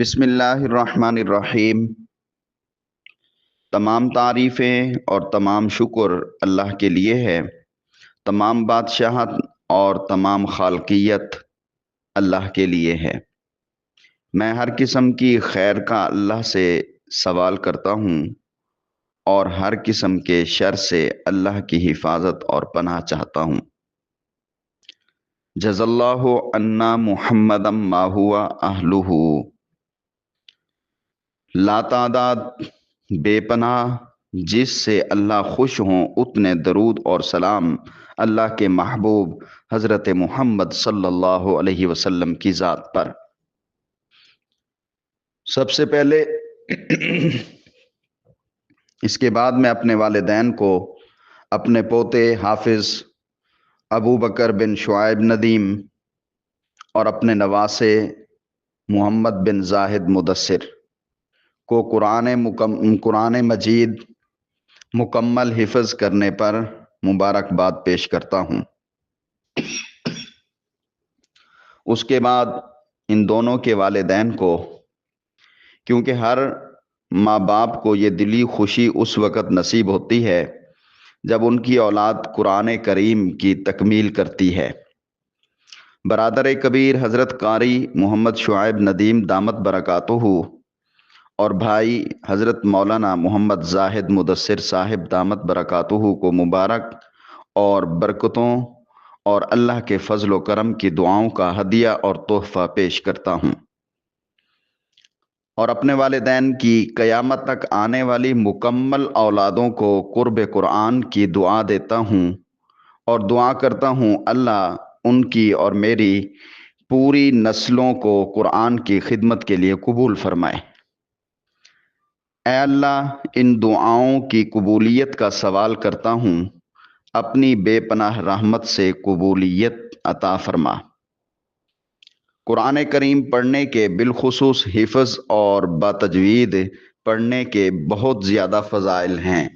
بسم اللہ الرحمن الرحیم۔ تمام تعریفیں اور تمام شکر اللہ کے لیے ہے۔ تمام بادشاہت اور تمام خالقیت اللہ کے لیے ہے۔ میں ہر قسم کی خیر کا اللہ سے سوال کرتا ہوں اور ہر قسم کے شر سے اللہ کی حفاظت اور پناہ چاہتا ہوں۔ جزا اللہ عنا محمدا ما ہوا اہلہ۔ لا تعداد بے پناہ جس سے اللہ خوش ہوں اتنے درود اور سلام اللہ کے محبوب حضرت محمد صلی اللہ علیہ وسلم کی ذات پر۔ سب سے پہلے اس کے بعد میں اپنے والدین کو، اپنے پوتے حافظ ابو بکر بن شعیب ندیم اور اپنے نواسے محمد بن زاہد مدثر کو قرآن مجید مکمل حفظ کرنے پر مبارکباد پیش کرتا ہوں۔ اس کے بعد ان دونوں کے والدین کو، کیونکہ ہر ماں باپ کو یہ دلی خوشی اس وقت نصیب ہوتی ہے جب ان کی اولاد قرآن کریم کی تکمیل کرتی ہے۔ برادر کبیر حضرت قاری محمد شعیب ندیم دامت برکاتہ اور بھائی حضرت مولانا محمد زاہد مدثر صاحب دامت برکاتہ کو مبارک اور برکتوں اور اللہ کے فضل و کرم کی دعاؤں کا ہدیہ اور تحفہ پیش کرتا ہوں، اور اپنے والدین کی قیامت تک آنے والی مکمل اولادوں کو قرب قرآن کی دعا دیتا ہوں اور دعا کرتا ہوں اللہ ان کی اور میری پوری نسلوں کو قرآن کی خدمت کے لیے قبول فرمائے۔ اے اللہ، ان دعاؤں کی قبولیت کا سوال کرتا ہوں، اپنی بے پناہ رحمت سے قبولیت عطا فرما۔ قرآن کریم پڑھنے کے بالخصوص حفظ اور بتجوید پڑھنے کے بہت زیادہ فضائل ہیں۔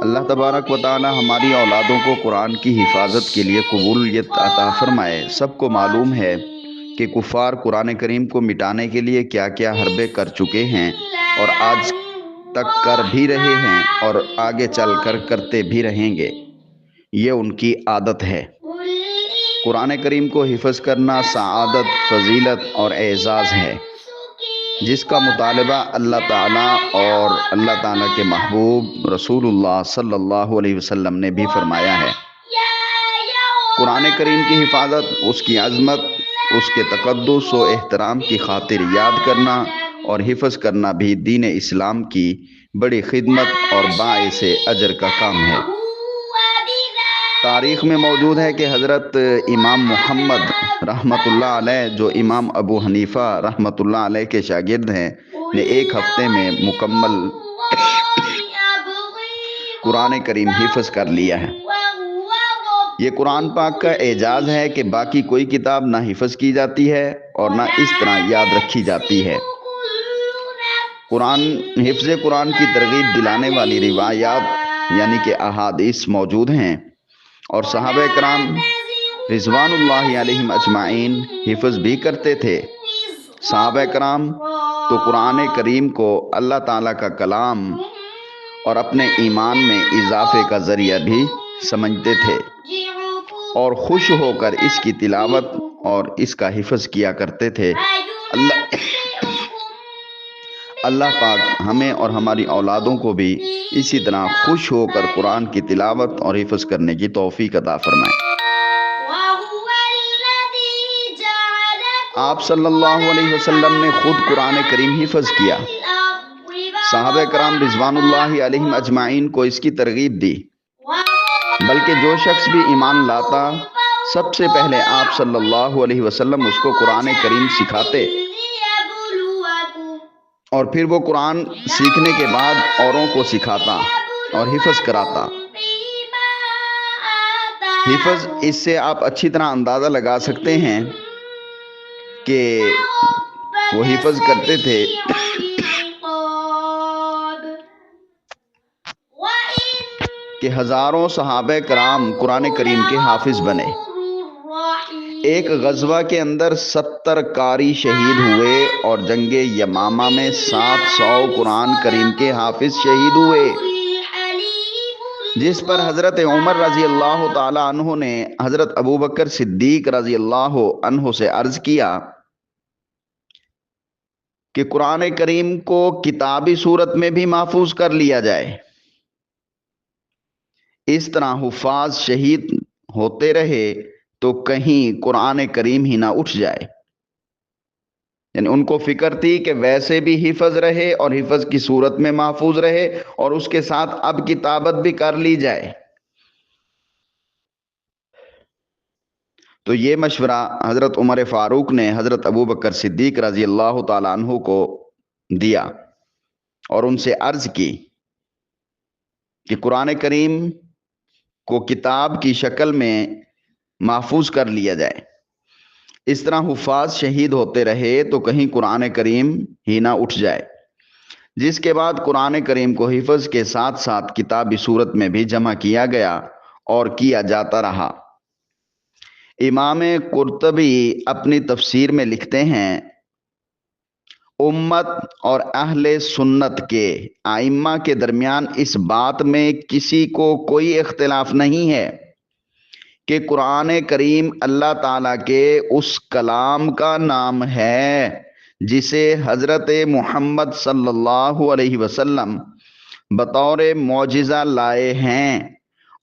اللہ تبارک و تعالی ہماری اولادوں کو قرآن کی حفاظت کے لیے قبولیت عطا فرمائے۔ سب کو معلوم ہے کہ کفار قرآن کریم کو مٹانے کے لیے کیا کیا حربے کر چکے ہیں اور آج تک کر بھی رہے ہیں اور آگے چل کر کرتے بھی رہیں گے۔ یہ ان کی عادت ہے۔ قرآن کریم کو حفظ کرنا سعادت، فضیلت اور اعزاز ہے، جس کا مطالبہ اللہ تعالیٰ اور اللہ تعالیٰ کے محبوب رسول اللہ صلی اللہ علیہ وسلم نے بھی فرمایا ہے۔ قرآن کریم کی حفاظت، اس کی عظمت، اس کے تقدس و احترام کی خاطر یاد کرنا اور حفظ کرنا بھی دین اسلام کی بڑی خدمت اور باعث اجر کا کام ہے۔ تاریخ میں موجود ہے کہ حضرت امام محمد رحمۃ اللہ علیہ، جو امام ابو حنیفہ رحمۃ اللہ علیہ کے شاگرد ہیں، نے ایک ہفتے میں مکمل قرآن کریم حفظ کر لیا ہے۔ یہ قرآن پاک کا اعجاز ہے کہ باقی کوئی کتاب نہ حفظ کی جاتی ہے اور نہ اس طرح یاد رکھی جاتی ہے۔ حفظ قرآن کی ترغیب دلانے والی روایات یعنی کہ احادیث موجود ہیں، اور صحابہ کرام رضوان اللہ علیہم اجمعین حفظ بھی کرتے تھے۔ صحابہ کرام تو قرآن کریم کو اللہ تعالیٰ کا کلام اور اپنے ایمان میں اضافے کا ذریعہ بھی سمجھتے تھے اور خوش ہو کر اس کی تلاوت اور اس کا حفظ کیا کرتے تھے۔ اللہ پاک ہمیں اور ہماری اولادوں کو بھی اسی طرح خوش ہو کر قرآن کی تلاوت اور حفظ کرنے کی توفیق عطا فرمائے۔ آپ صلی اللہ علیہ وسلم نے خود قرآن کریم حفظ کیا۔ صحابہ کرام رضوان اللہ علیہم اجمعین کو اس کی ترغیب دی۔ بلکہ جو شخص بھی ایمان لاتا سب سے پہلے آپ صلی اللہ علیہ وسلم اس کو قرآن کریم سکھاتے، اور پھر وہ قرآن سیکھنے کے بعد اوروں کو سکھاتا اور حفظ کراتا۔ حفظ، اس سے آپ اچھی طرح اندازہ لگا سکتے ہیں کہ وہ حفظ کرتے تھے کہ ہزاروں صحابہ کرام قرآن کریم کے حافظ بنے۔ ایک غزوہ کے اندر 70 قاری شہید ہوئے اور جنگ یمامہ میں 700 قرآن کریم کے حافظ شہید ہوئے، جس پر حضرت عمر رضی اللہ تعالی عنہ نے حضرت ابوبکر صدیق رضی اللہ عنہ سے عرض کیا کہ قرآن کریم کو کتابی صورت میں بھی محفوظ کر لیا جائے، اس طرح حفاظ شہید ہوتے رہے تو کہیں قرآن کریم ہی نہ اٹھ جائے۔ یعنی ان کو فکر تھی کہ ویسے بھی حفظ رہے اور حفظ کی صورت میں محفوظ رہے، اور اس کے ساتھ اب کتابت بھی کر لی جائے۔ تو یہ مشورہ حضرت عمر فاروق نے حضرت ابوبکر صدیق رضی اللہ تعالیٰ عنہ کو دیا اور ان سے عرض کی کہ قرآن کریم کو کتاب کی شکل میں محفوظ کر لیا جائے، اس طرح حفاظ شہید ہوتے رہے تو کہیں قرآن کریم ہی نہ اٹھ جائے۔ جس کے بعد قرآن کریم کو حفظ کے ساتھ ساتھ کتابی صورت میں بھی جمع کیا گیا اور کیا جاتا رہا۔ امام قرطبی اپنی تفسیر میں لکھتے ہیں، امت اور اہل سنت کے ائمہ کے درمیان اس بات میں کسی کو کوئی اختلاف نہیں ہے کہ قرآن کریم اللہ تعالیٰ کے اس کلام کا نام ہے جسے حضرت محمد صلی اللہ علیہ وسلم بطور معجزہ لائے ہیں،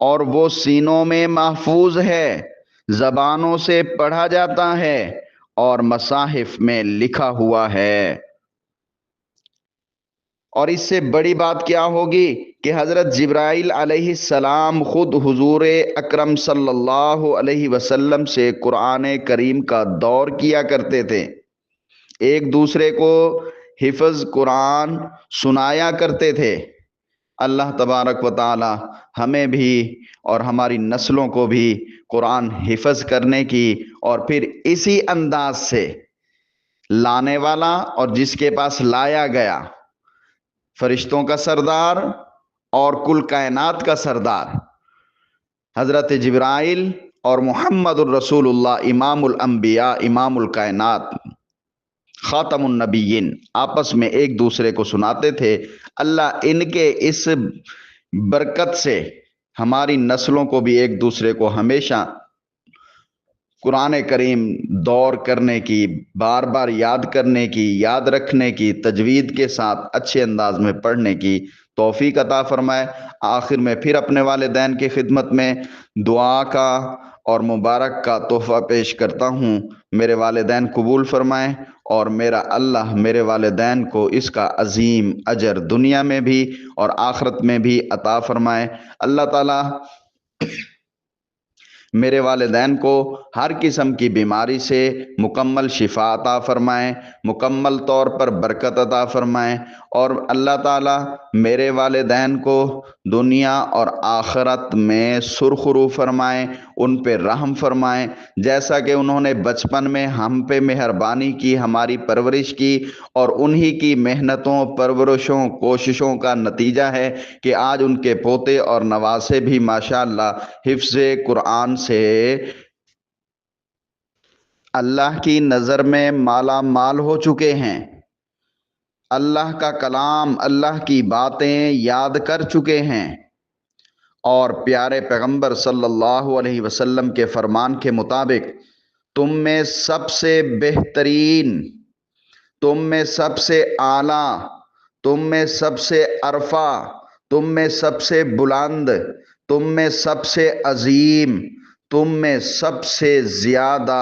اور وہ سینوں میں محفوظ ہے، زبانوں سے پڑھا جاتا ہے اور مصاحف میں لکھا ہوا ہے۔ اور اس سے بڑی بات کیا ہوگی کہ حضرت جبرائیل علیہ السلام خود حضور اکرم صلی اللہ علیہ وسلم سے قرآن کریم کا دور کیا کرتے تھے، ایک دوسرے کو حفظ قرآن سنایا کرتے تھے۔ اللہ تبارک و تعالی ہمیں بھی اور ہماری نسلوں کو بھی قرآن حفظ کرنے کی اور پھر اسی انداز سے لانے والا، اور جس کے پاس لایا گیا فرشتوں کا سردار اور کل کائنات کا سردار حضرت جبرائیل اور محمد الرسول اللہ امام الانبیاء امام الکائنات خاتم النبیین آپس میں ایک دوسرے کو سناتے تھے۔ اللہ ان کے اس برکت سے ہماری نسلوں کو بھی ایک دوسرے کو ہمیشہ قرآن کریم دور کرنے کی، بار بار یاد کرنے کی، یاد رکھنے کی، تجوید کے ساتھ اچھے انداز میں پڑھنے کی توفیق عطا فرمائے۔ آخر میں پھر اپنے والدین کی خدمت میں دعا کا اور مبارک کا تحفہ پیش کرتا ہوں، میرے والدین قبول فرمائیں اور میرا اللہ میرے والدین کو اس کا عظیم اجر دنیا میں بھی اور آخرت میں بھی عطا فرمائے۔ اللہ تعالیٰ میرے والدین کو ہر قسم کی بیماری سے مکمل شفا عطا فرمائیں، مکمل طور پر برکت عطا فرمائیں، اور اللہ تعالیٰ میرے والدین کو دنیا اور آخرت میں سرخرو فرمائیں، ان پہ رحم فرمائیں، جیسا کہ انہوں نے بچپن میں ہم پہ مہربانی کی، ہماری پرورش کی، اور انہی کی محنتوں، پرورشوں، کوششوں کا نتیجہ ہے کہ آج ان کے پوتے اور نواسے بھی ماشاءاللہ حفظ قرآن سے اللہ کی نظر میں مالا مال ہو چکے ہیں، اللہ کا کلام، اللہ کی باتیں یاد کر چکے ہیں، اور پیارے پیغمبر صلی اللہ علیہ وسلم کے فرمان کے مطابق تم میں سب سے بہترین، تم میں سب سے اعلیٰ، تم میں سب سے عرفہ، تم میں سب سے بلند، تم میں سب سے عظیم، تم میں سب سے زیادہ